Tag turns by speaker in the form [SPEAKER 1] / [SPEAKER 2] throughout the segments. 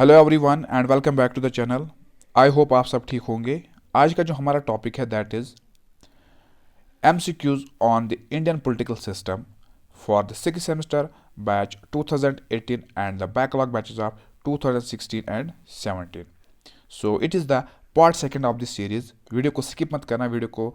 [SPEAKER 1] Hello everyone and welcome back to the channel. I hope आप सब ठीक होंगे। आज का जो हमारा टॉपिक है that is MCQs on the Indian political system for the six semester batch 2018 and the backlog batches of 2016 and 17। So it is the part second of this series. Video को स्किप मत करना, video को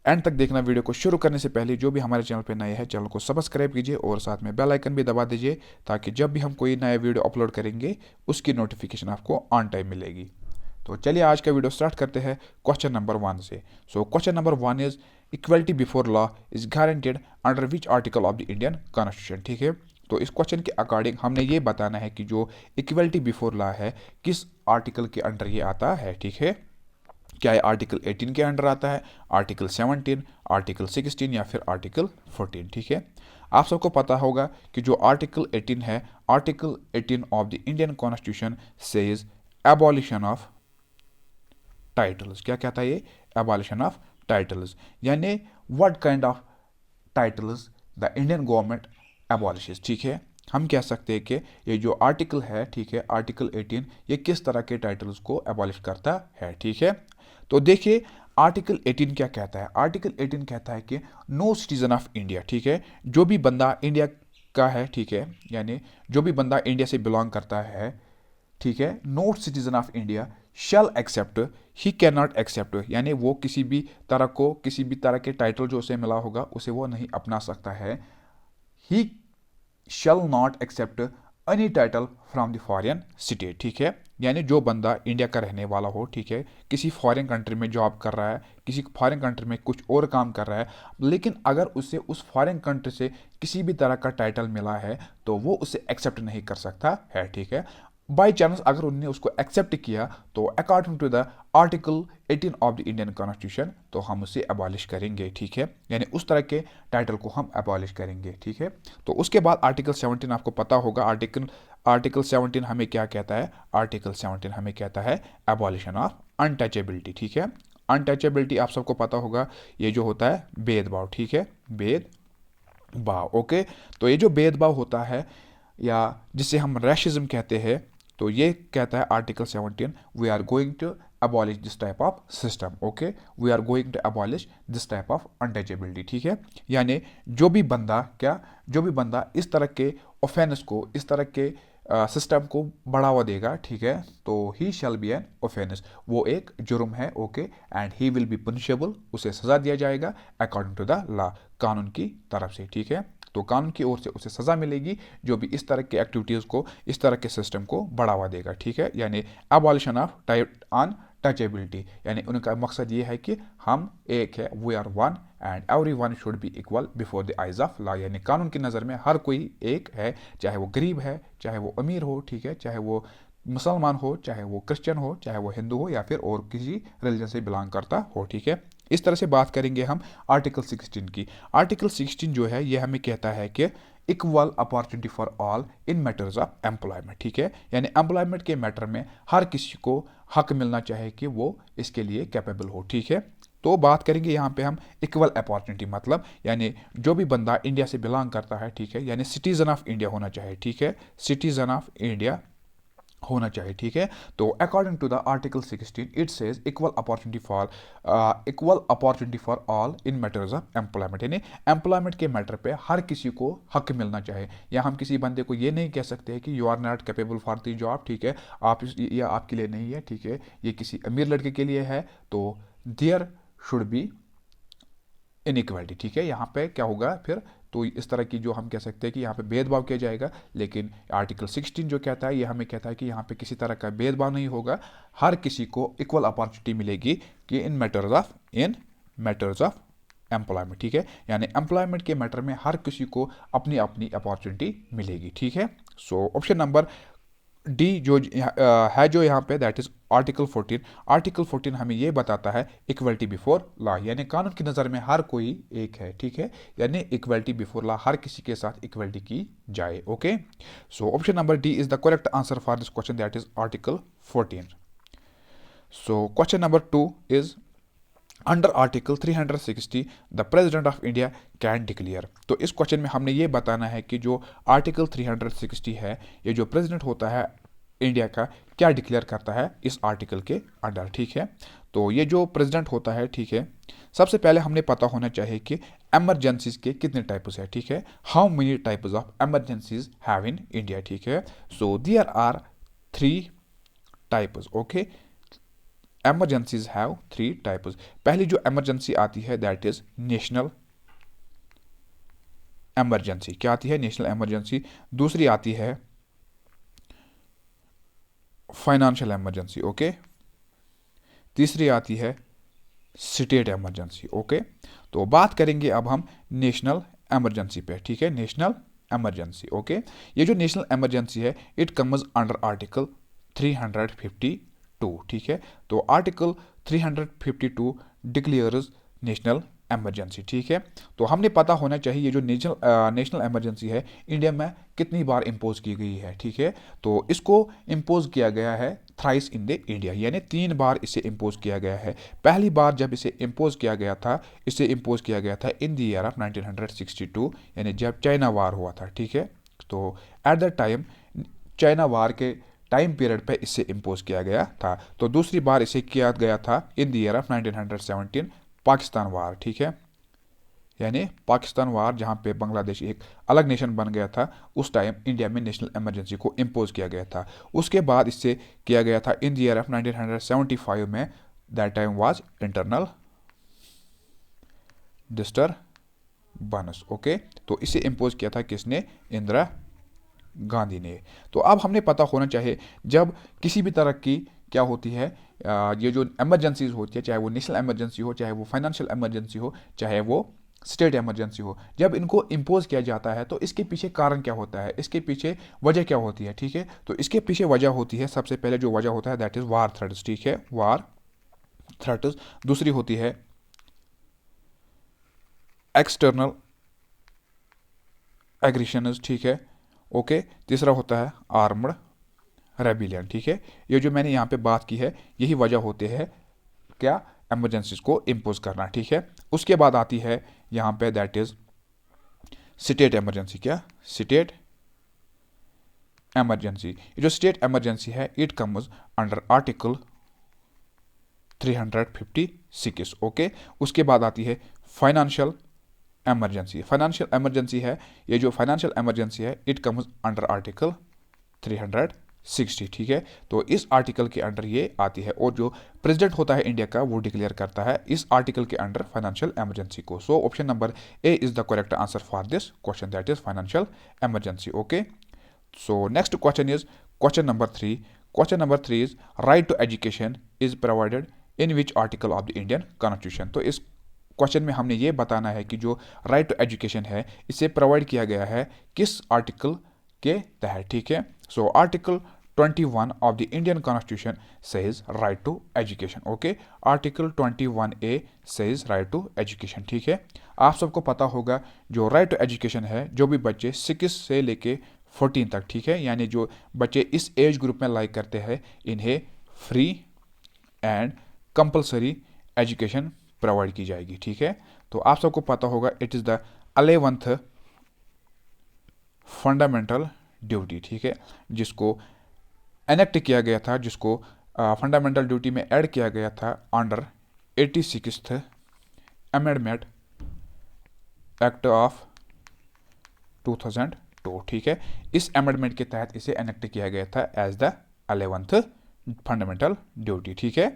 [SPEAKER 1] and तक देखना। Video को शुरू करने से पहले जो भी हमारे चैनल पे नए हैं चैनल को सब्सक्राइब कीजिए और साथ में बेल आइकन भी दबा दीजिए ताकि जब भी हम कोई नया वीडियो अपलोड करेंगे उसकी नोटिफिकेशन आपको ऑन टाइम मिलेगी। तो चलिए आज का वीडियो स्टार्ट करते हैं क्वेश्चन नंबर 1 से। सो question number 1 is equality before law is guaranteed under which article of the Indian constitution. ठीक है, तो इस क्वेश्चन के अकॉर्डिंग हमने ये बताना है कि जो इक्वलिटी बिफोर लॉ है किस आर्टिकल के अंडर ये आता है। ठीक है, क्या ये आर्टिकल 18 के अंडर आता है, आर्टिकल 17, आर्टिकल 16 या फिर आर्टिकल 14। ठीक है, आप सबको पता होगा कि जो आर्टिकल 18 है, article 18 of the Indian constitution says abolition of titles. क्या कहता है ये? एबॉलिशन ऑफ टाइटल्स, यानी what kind of titles the Indian government abolishes. ठीक है, हम कह सकते हैं कि ये जो आर्टिकल है, ठीक है, आर्टिकल 18 ये किस तरह के टाइटल्स को एबॉलिश करता है। ठीक है, तो देखिए आर्टिकल 18 क्या कहता है। आर्टिकल 18 कहता है कि नो सिटीजन ऑफ इंडिया, ठीक है, जो भी बंदा इंडिया का है, ठीक है, यानी जो भी बंदा इंडिया से बिलोंग करता है, ठीक है, not citizen of India shall accept, he can not accept, यानी वो किसी भी तरह के टाइटल जो उसे मिला होगा उसे वो नहीं अपना सकता है। He shall not accept any title from the foreign state. ठीक है, यानी जो बंदा इंडिया का रहने वाला हो, ठीक है, किसी फॉरेन कंट्री में जॉब कर रहा है, किसी फॉरेन कंट्री में कुछ और काम कर रहा है, लेकिन अगर उसे उस फॉरेन कंट्री से किसी भी तरह का टाइटल मिला है तो वो उसे एक्सेप्ट नहीं कर सकता है। ठीक है, बाई चांस अगर उन्होंने उसको एक्सेप्ट किया तो according to the article 18 of the Indian constitution तो हम उसे अबॉलिश करेंगे। ठीक है, यानी उस तरह के टाइटल को हम अबॉलिश करेंगे। ठीक है, तो उसके बाद आर्टिकल 17 आपको पता होगा। आर्टिकल 17 हमें क्या कहता है? आर्टिकल 17 हमें कहता है अबॉलिशन ऑफ अनटचेबिलिटी। ठीक है, अनटचेबिलिटी आप सबको पता होगा, ये जो होता है भेदभाव। ठीक है, भेदभाव। ओके, तो ये जो भेदभाव होता है या जिसे हम रैशिज्म कहते हैं, तो ये कहता है article 17 we are going to abolish this type of system। okay, we are going to abolish this type of untouchability। ठीक है, यानी जो भी बंदा इस तरह के ऑफेंस को, इस तरह के सिस्टम को बढ़ावा देगा, ठीक है, तो ही शैल बी एन ऑफेंस, वो एक जुर्म है। Okay, and he will be punishable, उसे सजा दिया जाएगा अकॉर्डिंग टू द लॉ, कानून की तरफ से। ठीक है, तो कानून की ओर से उसे सजा मिलेगी जो भी इस तरह के एक्टिविटीज़ को, इस तरह के सिस्टम को बढ़ावा देगा। ठीक है, यानी अबॉलिशन ऑफ टचेबिलिटी, यानी उनका मकसद ये है कि हम एक है, we are one and every one should be equal before the eyes of law, यानी कानून की नज़र में हर कोई एक है, चाहे वो गरीब है, चाहे वो अमीर हो, ठीक है, चाहे वो मुसलमान हो, चाहे वो क्रिश्चियन हो, चाहे वो हिंदू हो या फिर और किसी रिलीजन से बिलोंग करता हो। ठीक है, इस तरह से बात करेंगे हम आर्टिकल 16 की। आर्टिकल 16 जो है ये हमें कहता है कि equal opportunity for all in matters of employment. ठीक है, यानी एम्प्लॉयमेंट के मैटर में हर किसी को हक मिलना चाहिए कि वो इसके लिए कैपेबल हो। ठीक है, तो बात करेंगे यहाँ पे हम इक्वल अपॉर्चुनिटी, मतलब यानी जो भी बंदा इंडिया से बिलोंग करता है, ठीक है, यानी सिटीजन ऑफ इंडिया होना चाहिए। ठीक है, सिटीजन ऑफ इंडिया होना चाहिए। ठीक है, तो according to the article 16 it says equal opportunity for all in matters of employment, यानी एम्प्लॉयमेंट के मैटर पे हर किसी को हक मिलना चाहिए। या हम किसी बंदे को ये नहीं कह सकते कि you are not capable for the job, ठीक है, ये आपके लिए नहीं है, ठीक है, ये किसी अमीर लड़के के लिए है, तो देयर शुड बी इनइक्वालिटी। ठीक है, यहाँ पे क्या होगा फिर, तो इस तरह की जो हम कह सकते हैं कि यहाँ पे भेदभाव किया जाएगा, लेकिन आर्टिकल 16 जो कहता है ये हमें कहता है कि यहाँ पे किसी तरह का भेदभाव नहीं होगा, हर किसी को इक्वल अपॉर्चुनिटी मिलेगी कि इन मैटर्स ऑफ एम्प्लॉयमेंट। ठीक है, यानी एम्प्लॉयमेंट के मैटर में हर किसी को अपनी अपनी अपॉर्चुनिटी मिलेगी। ठीक है, सो ऑप्शन नंबर डी जो है जो यहाँ पे दैट इज आर्टिकल 14। आर्टिकल 14 हमें ये बताता है इक्वलिटी बिफोर लॉ, यानी कानून की नज़र में हर कोई एक है। ठीक है, यानी इक्वलिटी बिफोर लॉ, हर किसी के साथ इक्वलिटी की जाए। Okay, so option number D is the correct answer for this question, that is article 14। So question number 2 is under article 360 the president of India can declare. तो इस question में हमने ये बताना है कि जो आर्टिकल 360 है, ये जो प्रेसिडेंट होता है इंडिया का क्या डिक्लेयर करता है इस आर्टिकल के अंडर, ठीक है। तो ये जो प्रेसिडेंट होता है, ठीक है, सबसे पहले हमने पता होना चाहिए कि एमरजेंसीज के कितने टाइप्स है, ठीक है। How many types of emergencies have in India, ठीक है। So there are 3 types, okay. Emergencies have 3 types. पहली जो एमरजेंसी आती है दैट इज नेशनल एमरजेंसी। क्या आती है? National emergency. दूसरी आती है फाइनेंशियल एमरजेंसी, ओके। तीसरी आती है स्टेट एमरजेंसी, ओके। तो बात करेंगे अब हम नेशनल एमरजेंसी पे, ठीक है। National emergency, okay. ये जो नेशनल एमरजेंसी है इट कम्स अंडर आर्टिकल 352, ठीक है। तो आर्टिकल 352 डिक्लेयर्स नेशनल एमरजेंसी, ठीक है। तो हमने पता होना चाहिए ये जो नेशनल एमरजेंसी है इंडिया में कितनी बार इम्पोज की गई है, ठीक है। तो इसको इम्पोज किया गया है थ्राइस इन द इंडिया, यानी 3 बार इसे इम्पोज किया गया है। पहली बार जब इसे इम्पोज किया गया था, इसे इम्पोज किया गया था इन द ईयर ऑफ 1962, यानी जब चाइना वार हुआ था, ठीक है। तो eight the time China war के टाइम पीरियड पे इसे इम्पोज किया गया था। तो दूसरी बार इसे किया गया था in the year of 1917 Pakistan war, ठीक है। यानी पाकिस्तान वार जहां पे बांग्लादेश एक अलग नेशन बन गया था, उस टाइम इंडिया में नेशनल इमरजेंसी को इम्पोज किया गया था। उसके बाद इससे किया गया था इन द ईयर ऑफ 1975 में, that time was internal disturbance, okay. तो इसे इम्पोज किया था किसने? इंदिरा गांधी ने। तो अब हमने पता होना चाहिए जब किसी भी तरह की क्या होती है, ये जो एमरजेंसीज होती है, चाहे वो नेशनल एमरजेंसी हो, चाहे वो फाइनेंशियल एमरजेंसी हो, चाहे वो स्टेट एमरजेंसी हो, जब इनको इम्पोज किया जाता है तो इसके पीछे कारण क्या होता है, इसके पीछे वजह क्या होती है, ठीक है। तो इसके पीछे वजह होती है, सबसे पहले जो वजह होता है दैट इज वार थ्रेट्स, ठीक है, वार थ्रेट्स। दूसरी होती है एक्सटर्नल एग्रेशंस, ठीक है, ओके। तीसरा होता है आर्मड रेबिलियन, ठीक है। ये जो मैंने यहाँ पे बात की है यही वजह होते हैं क्या एमरजेंसीज को इम्पोज करना, ठीक है। उसके बाद आती है यहाँ पे दैट इज स्टेट एमरजेंसी। क्या? State emergency. ये जो स्टेट एमरजेंसी है it comes under article 356, okay. उसके बाद आती है फाइनेंशियल एमरजेंसी। फाइनेंशियल एमरजेंसी है, ये जो फाइनेंशियल एमरजेंसी है इट कम्स अंडर आर्टिकल 360, ठीक है। तो इस आर्टिकल के अंडर ये आती है, और जो प्रेसिडेंट होता है इंडिया का वो डिक्लेयर करता है इस आर्टिकल के अंडर फाइनेंशियल एमरजेंसी को। So option number A is the correct answer for this question, that is financial emergency, okay. So next question is question number 3। Question number 3 is right to education is provided in which article of the Indian constitution. तो इस question में हमने ये बताना है कि जो right to education है इसे प्रोवाइड किया गया है किस आर्टिकल के तहत, ठीक है। So article 21 of the Indian Constitution says right to education, okay। Article 21A says right to education, ठीक है। आप सबको पता होगा जो right to education है, जो भी बच्चे 6 से लेके 14 तक, ठीक है, यानी जो बच्चे इस एज ग्रुप में लाइक करते हैं इन्हें free and compulsory education provide की जाएगी, ठीक है। तो आप सबको पता होगा it is the 11th fundamental duty, ठीक है, जिसको एनेक्ट किया गया था, जिसको फंडामेंटल ड्यूटी में ऐड किया गया था under 86th amendment act of 2002, ठीक है। इस अमेंडमेंट के तहत इसे एनेक्ट किया गया था as the 11th fundamental duty, ठीक है।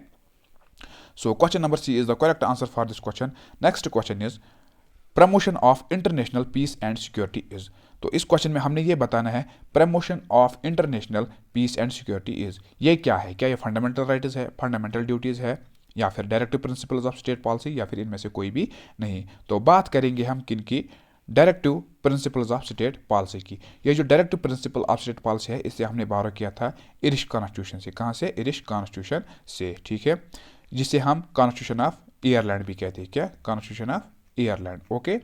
[SPEAKER 1] So question number C is the correct answer for this question. Next question is promotion of international peace and security is. तो इस क्वेश्चन में हमने ये बताना है promotion of international peace and security is, ये क्या है? क्या ये फंडामेंटल राइट्स है, फंडामेंटल ड्यूटीज़ है, या फिर directive principles of state policy, या फिर इनमें से कोई भी नहीं। तो बात करेंगे हम किन की? Directive principles of state policy की। ये जो directive principle of state policy है इसे हमने बारो किया था इरिश कॉन्स्टिट्यूशन से। कहाँ से? इरिश कॉन्स्टिट्यूशन से, ठीक है, जिसे हम कॉन्स्टिट्यूशन ऑफ आयरलैंड भी कहते हैं। क्या? Constitution of Ireland, okay.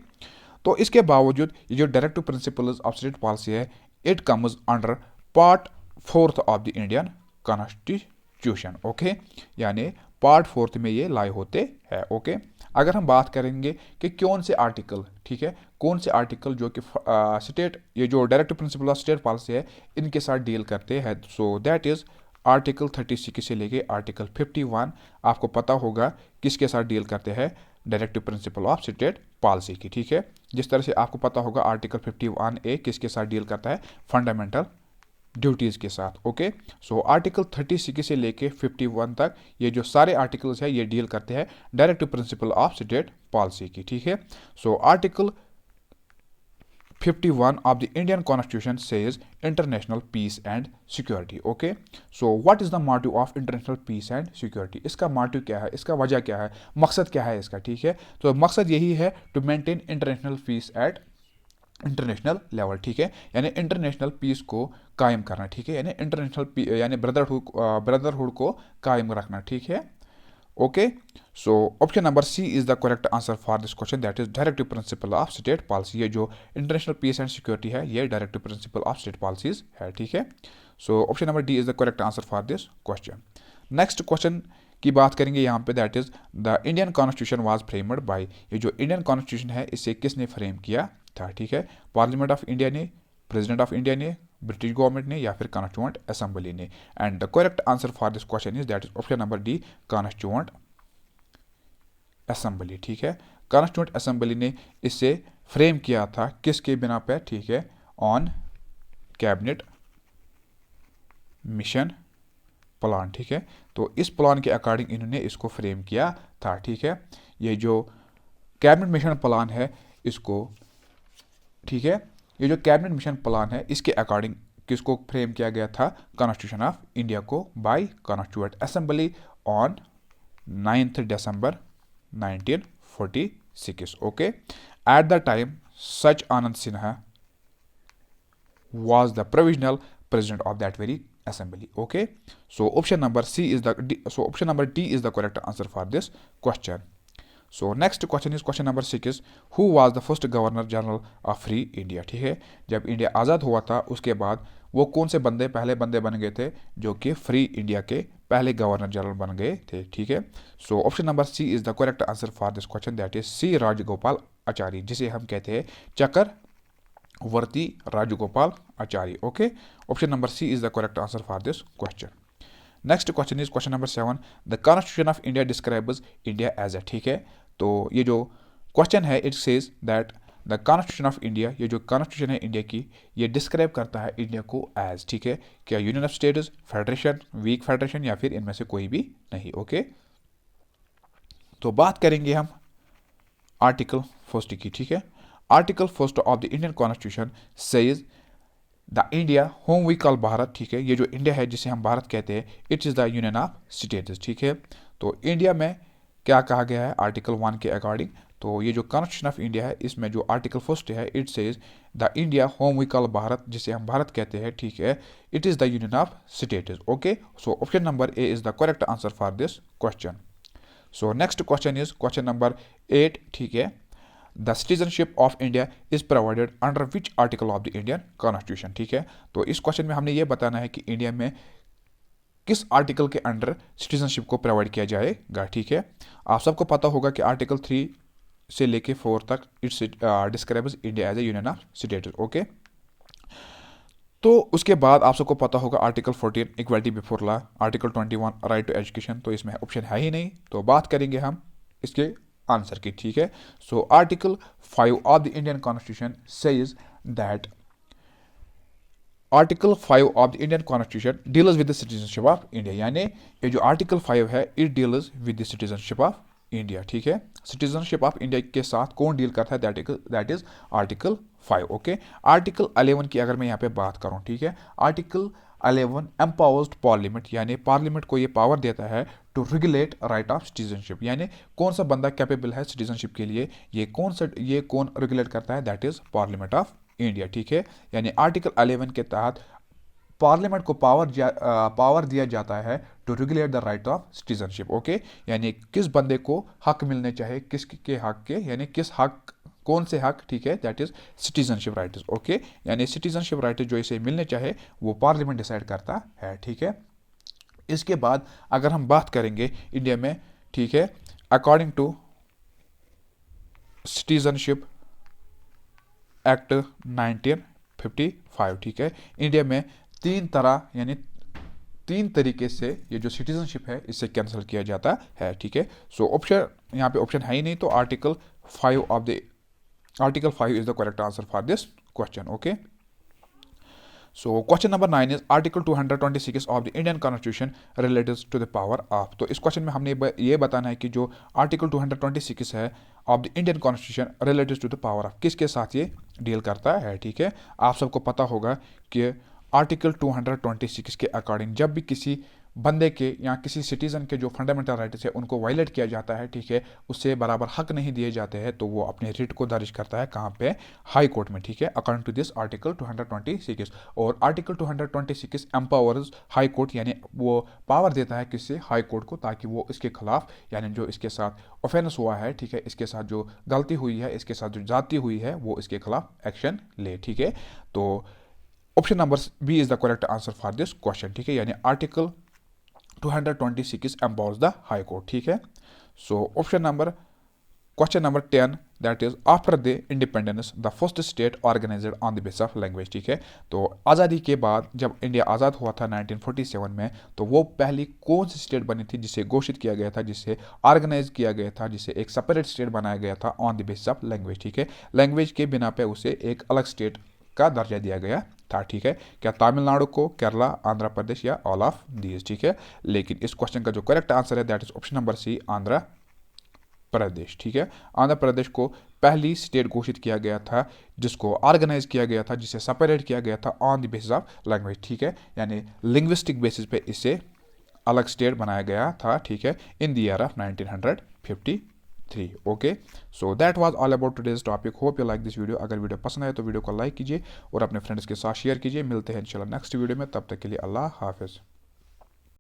[SPEAKER 1] तो इसके बावजूद ये जो directive principles of state policy है it comes under part 4th of the Indian constitution, okay, यानी पार्ट 4th में ये लाई होते हैं, ओके। अगर हम बात करेंगे कि कौन से आर्टिकल, ठीक है, कौन से आर्टिकल जो कि स्टेट, ये जो directive principle of state policy है इनके साथ डील करते हैं, सो दैट इज आर्टिकल 36 से लेके आर्टिकल 51 आपको पता होगा किसके साथ डील करते हैं, directive principle of state policy की, ठीक है। जिस तरह से आपको पता होगा आर्टिकल 51A किसके साथ डील करता है, फंडामेंटल ड्यूटीज़ के साथ, ओके। सो आर्टिकल 36 से लेके 51 तक ये जो सारे आर्टिकल्स हैं ये डील करते हैं directive principle of state policy की, ठीक है। So article 51 of the Indian Constitution says international peace and security, okay. So what is the motive of international peace and security? इसका motive क्या है, इसका वजह क्या है, मकसद क्या है इसका, ठीक है। तो मकसद यही है to maintain international peace at international level, ठीक है, यानी इंटरनेशनल पीस को कायम करना, ठीक है, यानी इंटरनेशनल यानी ब्रदरहुड को कायम रखना, ठीक है, okay. So option number C is the correct answer for this question, that is directive principle of state policy. ये जो इंटरनेशनल पीस एंड सिक्योरिटी है ये directive principle of state policies है, ठीक है। So option number D is the correct answer for this question. Next question की बात करेंगे यहाँ पे, that is the Indian constitution was framed by, ये जो इंडियन कॉन्स्टिट्यूशन है इसे किसने फ्रेम किया था, ठीक है, पार्लियामेंट ऑफ इंडिया ने, प्रेसिडेंट ऑफ इंडिया ने, ब्रिटिश गवर्नमेंट ने, या फिर कॉन्स्टिट्यूएंट असेंबली ने। And the correct answer for this question is that is option number D, constituent assembly, ठीक है। कॉन्स्टिट्यूएंट असेंबली ने इसे फ्रेम किया था किसके बिना पे, ठीक है, ऑन कैबिनेट मिशन प्लान, ठीक है। तो इस प्लान के अकॉर्डिंग इन्होंने इसको फ्रेम किया था, ठीक है। ये जो कैबिनेट मिशन प्लान है इसको, ठीक है, ये जो कैबिनेट मिशन प्लान है इसके अकॉर्डिंग किसको फ्रेम किया गया था, कॉन्स्टिट्यूशन ऑफ इंडिया को by constituent assembly on 9 December 1946, okay. At the time Sachanand Sinha was the provisional president of that very assembly, okay. So option number D is the correct answer for this question. So next question is question number 6 is who was the first governor general of free India, ठीक है। जब India आज़ाद हुआ था उसके बाद वो कौन से पहले बंदे बन गए थे जो कि फ्री इंडिया के पहले गवर्नर जनरल बन गए थे, ठीक है। So option number C is the correct answer for this question, that is C Rajagopalachari, जिसे हम कहते हैं Chakravarti Rajagopalachari, okay. Option number C is the correct answer for this question. Next question is question number 7, the constitution of India describes India as a, ठीक है। तो ये जो question है it says that the constitution of India, ये जो constitution है India की ये डिस्क्राइब करता है इंडिया को एज, ठीक है, क्या union of states, federation, weak federation, या फिर इनमें से कोई भी नहीं, ओके। तो बात करेंगे हम आर्टिकल 1 की, ठीक है। Article 1 of the Indian constitution says the India home we call Bharat, ठीक है, ये जो इंडिया है जिसे हम भारत कहते हैं it is the union of states, ठीक है। तो इंडिया में क्या कहा गया है आर्टिकल 1 के अकॉर्डिंग, तो ये जो कॉन्स्टिट्यूशन ऑफ इंडिया है इसमें जो आर्टिकल 1 है it says the India home we call Bharat, जिसे हम भारत कहते हैं, ठीक है, it is the union of states, okay. So option number A is the correct answer for this question. So next question is question number 8, ठीक है, the citizenship of India is provided under which article of the Indian constitution, ठीक है। तो इस question में हमने ये बताना है कि इंडिया में किस आर्टिकल के अंडर सिटीजनशिप को प्रोवाइड किया जाएगा, ठीक है। आप सबको पता होगा कि आर्टिकल 3 से लेके 4 तक it's describes India as a union of states, okay. तो उसके बाद आप सबको पता होगा article 14 equality before law, article 21 right to education, तो इसमें ऑप्शन है ही नहीं, तो बात करेंगे हम इसके आंसर की, ठीक है। So article 5 of the Indian constitution says that article 5 of the Indian constitution deals with the citizenship of India, यानी ये जो आर्टिकल 5 है it deals with the citizenship of India, ठीक है। सिटीजनशिप ऑफ इंडिया के साथ कौन डील करता है, that is article 5, okay. Article 11 की अगर मैं यहाँ पे बात करूँ, ठीक है, आर्टिकल 11 एम्पावर्स पार्लियामेंट, यानी पार्लियामेंट को ये पावर देता है to regulate right of citizenship, यानी कौन सा बंदा कैपेबल है सिटीजनशिप के लिए, ये कौन रेगुलेट करता है, that is parliament of India, ठीक है। यानी आर्टिकल 11 के तहत पार्लियामेंट को पावर दिया जाता है to regulate the right of citizenship, okay. यानी किस बंदे को हक मिलने चाहिए, किसके हक के, यानी किस हक, कौन से हक, ठीक है, that is citizenship rights, okay. यानी सिटीजनशिप राइट जो इसे मिलने चाहे वो पार्लियामेंट डिसाइड करता है, ठीक है। इसके बाद अगर हम बात करेंगे इंडिया में, ठीक है, अकॉर्डिंग टू सिटीजनशिप एक्ट 1955, ठीक है। इंडिया में 3 तरह यानी 3 तरीके से ये जो सिटीजनशिप है इससे कैंसिल किया जाता है, ठीक है। सो ऑप्शन यहाँ पे ऑप्शन है ही नहीं, तो article 5 is the correct answer for this question, okay. So question number 9 is article 226 of the Indian constitution related to the power of. तो इस क्वेश्चन में हमने ये बताना है कि जो आर्टिकल 226 है of the Indian constitution related to the power of, किसके साथ ये डील करता है, ठीक है। आप सबको पता होगा कि आर्टिकल 226 के अकॉर्डिंग जब भी किसी बंदे के या किसी सिटीजन के जो फंडामेंटल राइट्स है उनको वायलेट किया जाता है, ठीक है, उससे बराबर हक नहीं दिए जाते हैं, तो वो अपने रिट को दर्ज करता है कहाँ पे, हाई कोर्ट में, ठीक है, अकॉर्डिंग टू दिस आर्टिकल 226। और आर्टिकल 226 एम्पावर्स हाई कोर्ट, यानी वो पावर देता है किससे, हाई कोर्ट को, ताकि वो इसके खिलाफ यानी जो इसके साथ ऑफेंस हुआ है, ठीक है, इसके साथ जो गलती हुई है, इसके साथ जो जाती हुई है, वो इसके खिलाफ एक्शन ले, ठीक है। तो option number B is the correct answer for this question, ठीक है, यानी article 226 empowers the high court, ठीक है। So question number 10 that is after the independence the first state organized on the base of language, ठीक है। तो आज़ादी के बाद जब इंडिया आज़ाद हुआ था 1947 में, तो वो पहली कौन सी स्टेट बनी थी जिसे घोषित किया गया था, जिसे ऑर्गेनाइज किया गया था, जिसे एक सेपरेट स्टेट बनाया गया था on the basis of language, ठीक है। लैंग्वेज के बिना पे उसे एक अलग स्टेट का दर्जा दिया गया था, ठीक है। क्या तमिलनाडु को, केरला, आंध्र प्रदेश या ऑल ऑफ दीज, ठीक है। लेकिन इस क्वेश्चन का जो करेक्ट आंसर है that is option number C, Andhra Pradesh, ठीक है। आंध्र प्रदेश को पहली स्टेट घोषित किया गया था जिसको ऑर्गेनाइज किया गया था, जिसे सेपरेट किया गया था on the basis of language, ठीक है, यानी लिंग्विस्टिक बेसिस पे इसे अलग स्टेट बनाया गया था, ठीक है, इन the year of 1953, okay. So that was all about today's topic. Hope you like this video. अगर वीडियो पसंद आए तो वीडियो को लाइक कीजिए और अपने फ्रेंड्स के साथ शेयर कीजिए। मिलते हैं इंशाल्लाह नेक्स्ट वीडियो में, तब तक के लिए अल्लाह हाफिज़।